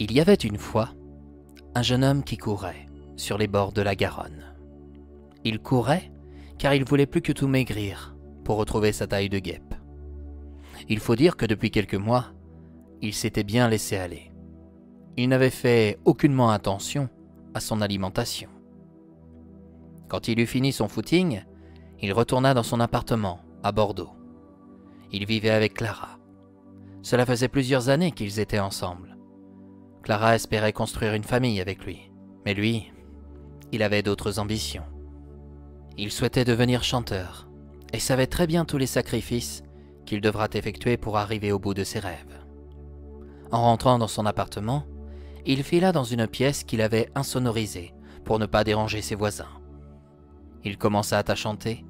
Il y avait une fois un jeune homme qui courait sur les bords de la Garonne. Il courait car il voulait plus que tout maigrir pour retrouver sa taille de guêpe. Il faut dire que depuis quelques mois, il s'était bien laissé aller. Il n'avait fait aucunement attention à son alimentation. Quand il eut fini son footing, il retourna dans son appartement à Bordeaux. Il vivait avec Clara. Cela faisait plusieurs années qu'ils étaient ensemble. Clara espérait construire une famille avec lui, mais lui, il avait d'autres ambitions. Il souhaitait devenir chanteur et savait très bien tous les sacrifices qu'il devra effectuer pour arriver au bout de ses rêves. En rentrant dans son appartement, il fila dans une pièce qu'il avait insonorisée pour ne pas déranger ses voisins. Il commença à chanter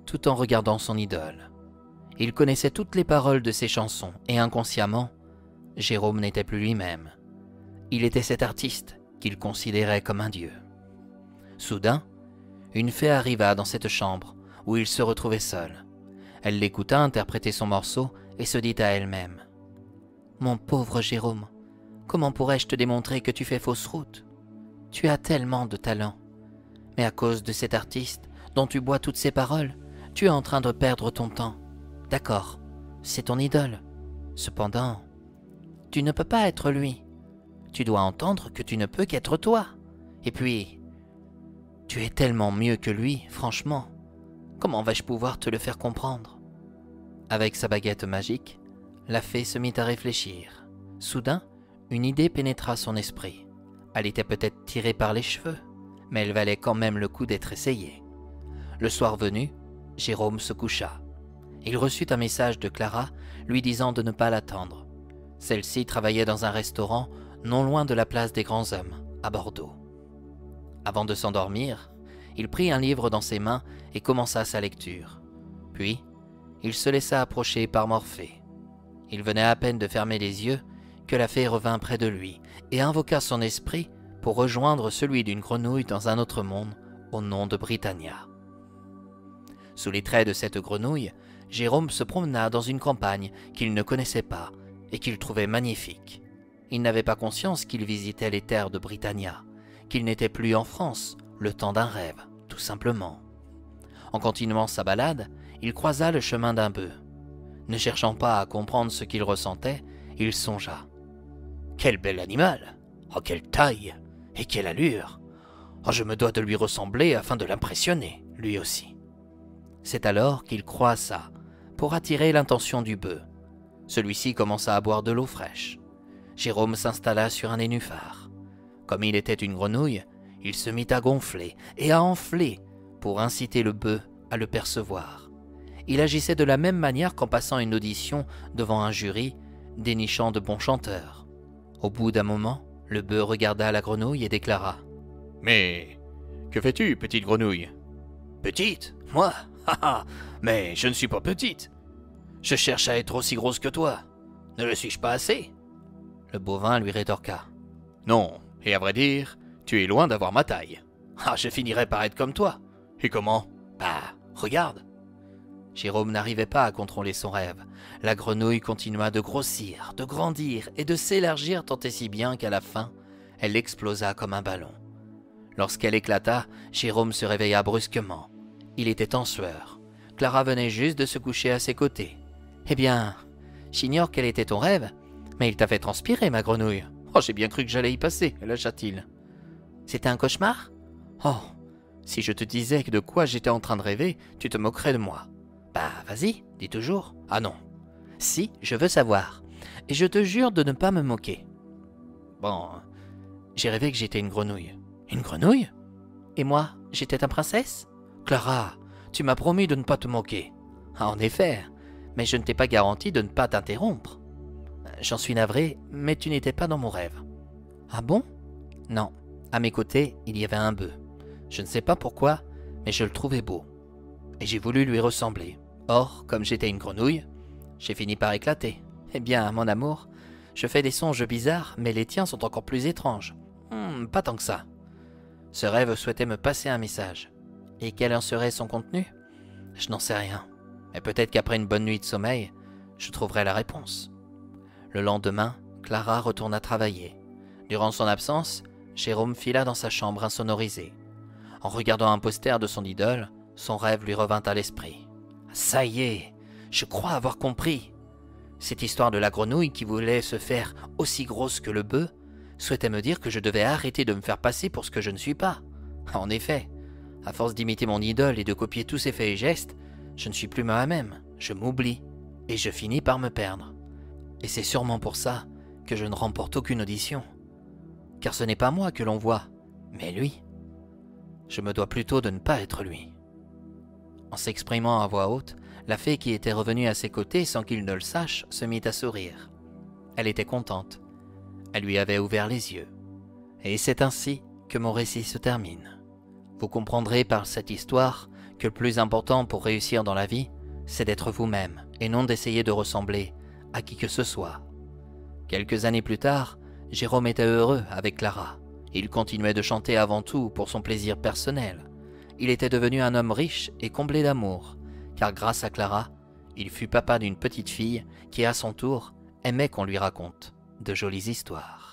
tout en regardant son idole. Il connaissait toutes les paroles de ses chansons et inconsciemment, Jérôme n'était plus lui-même. Il était cet artiste qu'il considérait comme un dieu. Soudain, une fée arriva dans cette chambre où il se retrouvait seul. Elle l'écouta interpréter son morceau et se dit à elle-même : « Mon pauvre Jérôme, comment pourrais-je te démontrer que tu fais fausse route ? Tu as tellement de talent. Mais à cause de cet artiste dont tu bois toutes ses paroles, tu es en train de perdre ton temps. D'accord, c'est ton idole. Cependant, tu ne peux pas être lui. Tu dois entendre que tu ne peux qu'être toi. Et puis, tu es tellement mieux que lui, franchement. Comment vais-je pouvoir te le faire comprendre ? » Avec sa baguette magique, la fée se mit à réfléchir. Soudain, une idée pénétra son esprit. Elle était peut-être tirée par les cheveux, mais elle valait quand même le coup d'être essayée. Le soir venu, Jérôme se coucha. Il reçut un message de Clara lui disant de ne pas l'attendre. Celle-ci travaillait dans un restaurant non loin de la place des Grands Hommes, à Bordeaux. Avant de s'endormir, il prit un livre dans ses mains et commença sa lecture. Puis, il se laissa approcher par Morphée. Il venait à peine de fermer les yeux que la fée revint près de lui et invoqua son esprit pour rejoindre celui d'une grenouille dans un autre monde au nom de Britannia. Sous les traits de cette grenouille, Jérôme se promena dans une campagne qu'il ne connaissait pas et qu'il trouvait magnifique. Il n'avait pas conscience qu'il visitait les terres de Britannia, qu'il n'était plus en France, le temps d'un rêve, tout simplement. En continuant sa balade, il croisa le chemin d'un bœuf. Ne cherchant pas à comprendre ce qu'il ressentait, il songea. « Quel bel animal ! Oh, quelle taille ! Et quelle allure ! Oh, je me dois de lui ressembler afin de l'impressionner, lui aussi. » C'est alors qu'il croissa pour attirer l'attention du bœuf. Celui-ci commença à boire de l'eau fraîche. Jérôme s'installa sur un nénuphar. Comme il était une grenouille, il se mit à gonfler et à enfler pour inciter le bœuf à le percevoir. Il agissait de la même manière qu'en passant une audition devant un jury, dénichant de bons chanteurs. Au bout d'un moment, le bœuf regarda la grenouille et déclara : « Mais que fais-tu, petite grenouille ? » ?»« Petite ? Moi ? Haha ! Mais je ne suis pas petite. Je cherche à être aussi grosse que toi. Ne le suis-je pas assez ?» Le bovin lui rétorqua : « Non, et à vrai dire, tu es loin d'avoir ma taille. Ah, je finirai par être comme toi. Et comment ? Bah, regarde. » Jérôme n'arrivait pas à contrôler son rêve. La grenouille continua de grossir, de grandir et de s'élargir tant et si bien qu'à la fin, elle explosa comme un ballon. Lorsqu'elle éclata, Jérôme se réveilla brusquement. Il était en sueur. Clara venait juste de se coucher à ses côtés. « Eh bien, j'ignore quel était ton rêve, mais il t'a fait transpirer, ma grenouille. Oh, j'ai bien cru que j'allais y passer, lâcha-t-il. C'était un cauchemar ? Oh, si je te disais de quoi j'étais en train de rêver, tu te moquerais de moi. Bah, vas-y, dis toujours. Ah non. Si, je veux savoir. Et je te jure de ne pas me moquer. Bon, j'ai rêvé que j'étais une grenouille. Une grenouille ? Et moi, j'étais ta princesse ? Clara, tu m'as promis de ne pas te moquer. Ah, en effet, mais je ne t'ai pas garanti de ne pas t'interrompre. J'en suis navré, mais tu n'étais pas dans mon rêve. Ah bon ? Non, à mes côtés, il y avait un bœuf. Je ne sais pas pourquoi, mais je le trouvais beau. Et j'ai voulu lui ressembler. Or, comme j'étais une grenouille, j'ai fini par éclater. Eh bien, mon amour, je fais des songes bizarres, mais les tiens sont encore plus étranges. Pas tant que ça. Ce rêve souhaitait me passer un message. Et quel en serait son contenu ? Je n'en sais rien. Mais peut-être qu'après une bonne nuit de sommeil, je trouverai la réponse. Le lendemain, Clara retourna travailler. Durant son absence, Jérôme fila dans sa chambre insonorisée. En regardant un poster de son idole, son rêve lui revint à l'esprit. « Ça y est, je crois avoir compris. Cette histoire de la grenouille qui voulait se faire aussi grosse que le bœuf souhaitait me dire que je devais arrêter de me faire passer pour ce que je ne suis pas. En effet, à force d'imiter mon idole et de copier tous ses faits et gestes, je ne suis plus moi-même, je m'oublie, et je finis par me perdre. Et c'est sûrement pour ça que je ne remporte aucune audition. Car ce n'est pas moi que l'on voit, mais lui. Je me dois plutôt de ne pas être lui. » En s'exprimant à voix haute, la fée qui était revenue à ses côtés sans qu'il ne le sache se mit à sourire. Elle était contente. Elle lui avait ouvert les yeux. Et c'est ainsi que mon récit se termine. Vous comprendrez par cette histoire que le plus important pour réussir dans la vie, c'est d'être vous-même et non d'essayer de ressembler à qui que ce soit. Quelques années plus tard, Jérôme était heureux avec Clara. Il continuait de chanter avant tout pour son plaisir personnel. Il était devenu un homme riche et comblé d'amour, car grâce à Clara, il fut papa d'une petite fille qui, à son tour, aimait qu'on lui raconte de jolies histoires.